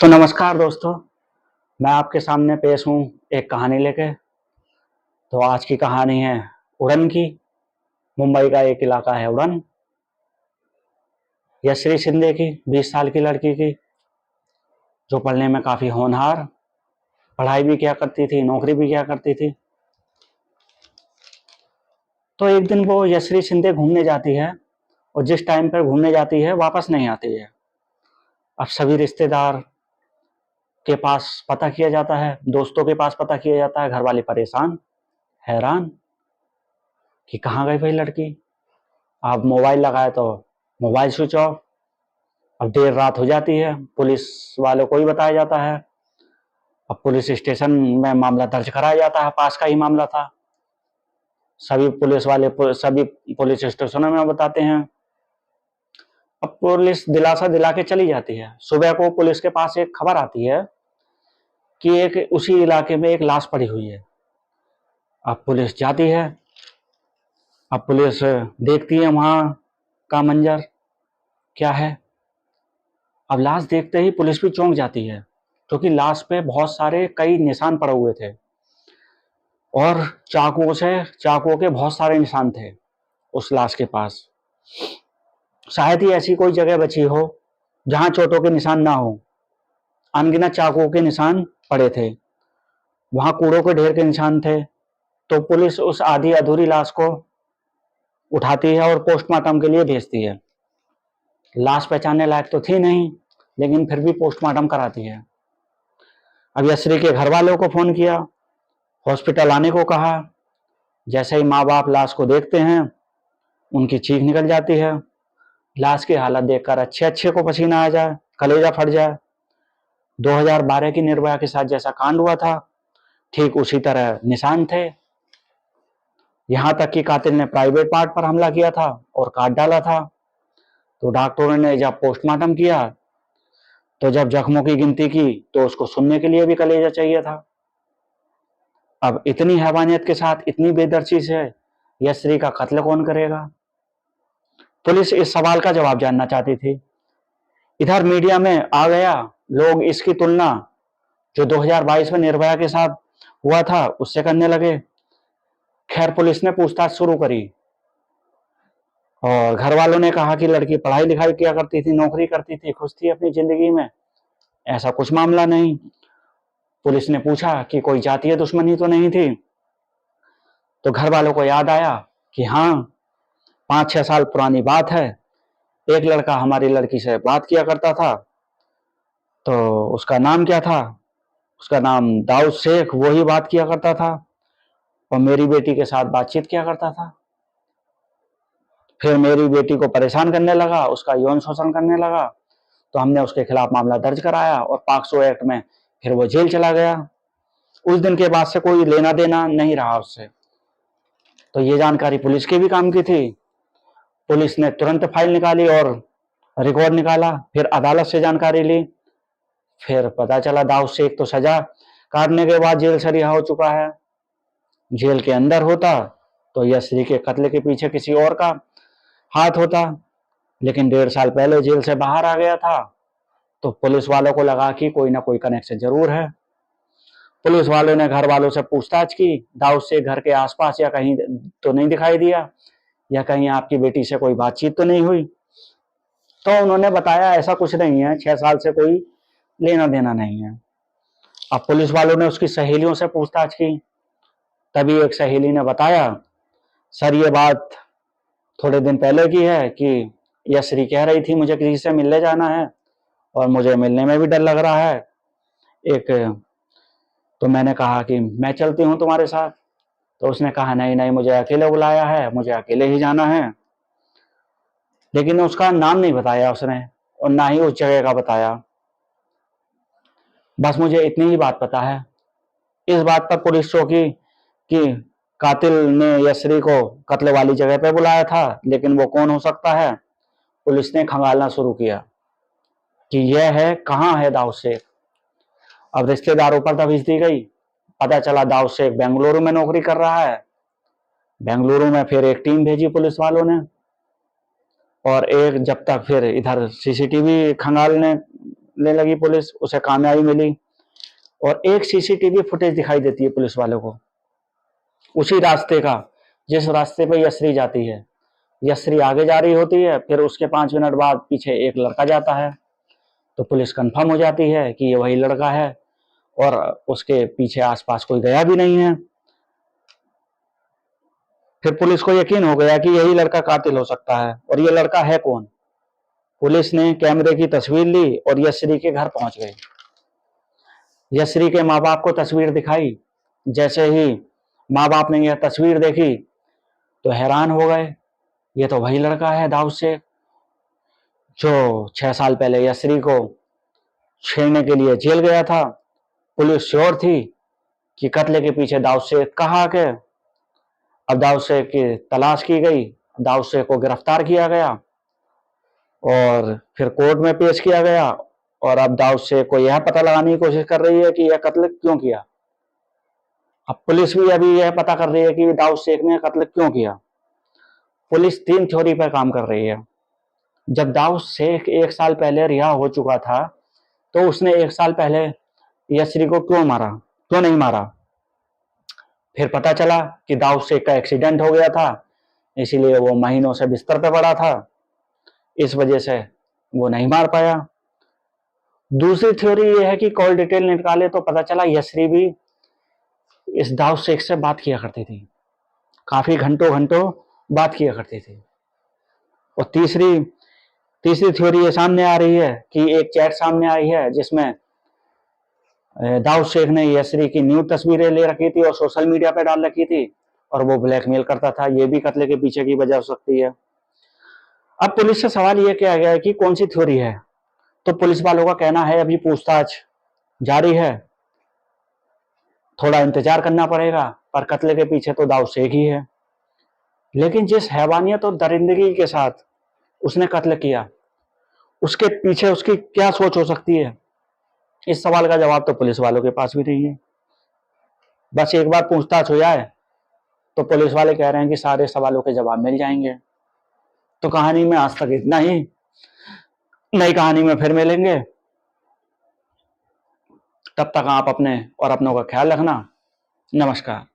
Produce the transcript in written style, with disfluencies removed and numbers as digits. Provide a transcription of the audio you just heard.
सो नमस्कार दोस्तों, मैं आपके सामने पेश हूँ एक कहानी लेके। तो आज की कहानी है उड़न की। मुंबई का एक इलाका है उड़न। यशरी शिंदे की 20 साल की लड़की की, जो पढ़ने में काफ़ी होनहार, पढ़ाई भी किया करती थी, नौकरी भी किया करती थी। तो एक दिन वो यशरी शिंदे घूमने जाती है और जिस टाइम पर घूमने जाती है वापस नहीं आती है। अब सभी रिश्तेदार के पास पता किया जाता है, दोस्तों के पास पता किया जाता है। घर वाले परेशान, हैरान कि कहाँ गई भाई लड़की। अब मोबाइल लगाए तो मोबाइल स्विच ऑफ। अब देर रात हो जाती है, पुलिस वालों को ही बताया जाता है। अब पुलिस स्टेशन में मामला दर्ज कराया जाता है, पास का ही मामला था। सभी पुलिस वाले सभी पुलिस स्टेशनों में बताते हैं। अब पुलिस दिलासा दिला के चली जाती है। सुबह को पुलिस के पास एक खबर आती है कि एक उसी इलाके में एक लाश पड़ी हुई है। अब पुलिस जाती है। अब पुलिस देखती है वहां का मंजर क्या है। अब लाश देखते ही पुलिस भी चौंक जाती है, क्योंकि लाश पे बहुत सारे कई निशान पड़े हुए थे और चाकुओं के बहुत सारे निशान थे उस लाश के पास। शायद ही ऐसी कोई जगह बची हो जहां चोटों के निशान ना हो। अनगिनत चाकुओं के निशान पड़े थे, वहां कूड़ों के ढेर के निशान थे। तो पुलिस उस आधी अधूरी लाश को उठाती है और पोस्टमार्टम के लिए भेजती है। लाश पहचानने लायक तो थी नहीं, लेकिन फिर भी पोस्टमार्टम कराती है। अब यशरी के घर वालों को फोन किया, हॉस्पिटल आने को कहा। जैसे ही माँ बाप लाश को देखते हैं, उनकी चीख निकल जाती है। लाश की हालत देखकर अच्छे अच्छे को पसीना आ जाए, कलेजा फट जाए। 2012 की निर्भया के साथ जैसा कांड हुआ था, ठीक उसी तरह निशान थे। यहां तक कि कातिल ने प्राइवेट पार्ट पर हमला किया था और काट डाला था। तो डॉक्टरों ने जब पोस्टमार्टम किया, तो जब जख्मों की गिनती की, तो उसको सुनने के लिए भी कलेजा चाहिए था। अब इतनी हैवानियत के साथ, इतनी बेदर्शी से यशरी का कत्ल कौन करेगा? पुलिस इस सवाल का जवाब जानना चाहती थी। इधर मीडिया में आ गया, लोग इसकी तुलना जो 2022 में निर्भया के साथ हुआ था उससे करने लगे। खैर, पुलिस ने पूछताछ शुरू करी और घर वालों ने कहा कि लड़की पढ़ाई लिखाई किया करती थी, नौकरी करती थी, खुश थी अपनी जिंदगी में, ऐसा कुछ मामला नहीं। पुलिस ने पूछा कि कोई जातीय दुश्मनी तो नहीं थी? तो घर वालों को याद आया कि हाँ, 5-6 साल पुरानी बात है, एक लड़का हमारी लड़की से बात किया करता था। तो उसका नाम क्या था? उसका नाम दाऊद शेख, वो ही बात किया करता था और मेरी बेटी के साथ बातचीत किया करता था। फिर मेरी बेटी को परेशान करने लगा, उसका यौन शोषण करने लगा। तो हमने उसके खिलाफ मामला दर्ज कराया और पॉक्सो एक्ट में फिर वो जेल चला गया। उस दिन के बाद से कोई लेना देना नहीं रहा उससे। तो ये जानकारी पुलिस के भी काम की थी। पुलिस ने तुरंत फाइल निकाली और रिकॉर्ड निकाला, फिर अदालत से जानकारी ली। फिर पता चला दाऊद शेख तो सजा काटने के बाद जेल से रिहा हो चुका है। जेल के अंदर होता तो यशरी के कत्ल के पीछे किसी और का हाथ होता, लेकिन 1.5 साल पहले जेल से बाहर आ गया था। तो पुलिस वालों को लगा कि कोई ना कोई कनेक्शन जरूर है। पुलिस वालों ने घर वालों से पूछताछ की, दाऊद शेख घर के आसपास या कहीं तो नहीं दिखाई दिया, या कहीं आपकी बेटी से कोई बातचीत तो नहीं हुई? तो उन्होंने बताया ऐसा कुछ नहीं है, 6 साल से कोई लेना देना नहीं है। अब पुलिस वालों ने उसकी सहेलियों से पूछताछ की, तभी एक सहेली ने बताया, सर ये बात थोड़े दिन पहले की है कि यशरी कह रही थी मुझे किसी से मिलने जाना है और मुझे मिलने में भी डर लग रहा है एक। तो मैंने कहा कि मैं चलती हूँ तुम्हारे साथ। तो उसने कहा नहीं नहीं, मुझे अकेले बुलाया है, मुझे अकेले ही जाना है। लेकिन उसका नाम नहीं बताया उसने और ना ही उस जगह का बताया। बस मुझे इतनी ही बात पता है। इस बात पर पुलिस चौंकी कि कातिल ने यशरी को कत्ल वाली जगह पर बुलाया था, लेकिन वो कौन हो सकता है? पुलिस ने खंगालना शुरू किया कि यह है, कहाँ है दाऊद शेख। अब रिश्तेदारों पर दबिश दी गई। पता चला दाऊद शेख बेंगलुरु में नौकरी कर रहा है। बेंगलुरु में फिर एक टीम भेजी पुलिस वालों ने, और एक जब तक फिर इधर सीसीटीवी खंगालने ढूंढने लगी पुलिस, उसे कामयाबी मिली और एक सीसीटीवी फुटेज दिखाई देती है पुलिस वालों को उसी रास्ते का जिस रास्ते पे यशरी जाती है। यशरी आगे जा रही होती है, फिर उसके 5 मिनट बाद पीछे एक लड़का जाता है, तो पुलिस कंफर्म हो जाती है कि ये वही लड़का है और उसके पीछे आसपास कोई गया भी नहीं है। फिर पुलिस को यकीन हो गया कि यही लड़का कातिल हो सकता है। और ये लड़का है कौन? पुलिस ने कैमरे की तस्वीर ली और यशरी के घर पहुंच गई। यशरी के माँ बाप को तस्वीर दिखाई। जैसे ही माँ बाप ने यह तस्वीर देखी तो हैरान हो गए, ये तो वही लड़का है दाऊद शेख जो 6 साल पहले यशरी को छेड़ने के लिए जेल गया था। पुलिस श्योर थी कि कत्ले के पीछे दाऊद शेख कहाँ के। अब दाऊद शेख की तलाश की गई, दाऊद शेख को गिरफ्तार किया गया और फिर कोर्ट में पेश किया गया। और अब दाऊद शेख को यह पता लगाने की कोशिश कर रही है कि यह कत्ल क्यों किया। अब पुलिस भी अभी यह पता कर रही है कि दाऊद शेख ने कत्ल क्यों किया। पुलिस 3 थ्योरी पर काम कर रही है। जब दाऊद शेख 1 साल पहले रिहा हो चुका था तो उसने 1 साल पहले यशरी को क्यों मारा, क्यों नहीं मारा। फिर पता चला कि दाऊद शेख का एक्सीडेंट हो गया था, इसीलिए वो महीनों से बिस्तर पर पड़ा था, इस वजह से वो नहीं मार पाया। दूसरी थ्योरी ये है कि कॉल डिटेल निकाले तो पता चला यशरी भी इस दाऊद शेख से बात किया करती थी, काफी घंटों घंटों बात किया करती थी। और तीसरी तीसरी थ्योरी ये सामने आ रही है कि एक चैट सामने आई है जिसमें दाऊद शेख ने यशरी की न्यूड तस्वीरें ले रखी थी और सोशल मीडिया पे डाल रखी थी और वो ब्लैकमेल करता था। ये भी कत्ले के पीछे की वजह हो सकती है। अब पुलिस से सवाल ये किया गया है कि कौन सी थ्योरी है, तो पुलिस वालों का कहना है अभी पूछताछ जारी है, थोड़ा इंतजार करना पड़ेगा, पर कत्ले के पीछे तो दाऊद शेख ही है। लेकिन जिस हैवानियत और दरिंदगी के साथ उसने कत्ल किया, उसके पीछे उसकी क्या सोच हो सकती है, इस सवाल का जवाब तो पुलिस वालों के पास भी नहीं है। बस एक बार पूछताछ हो जाए तो पुलिस वाले कह रहे हैं कि सारे सवालों के जवाब मिल जाएंगे। तो कहानी में आज तक इतना ही, नई कहानी में फिर मिलेंगे। तब तक आप अपने और अपनों का ख्याल रखना। नमस्कार।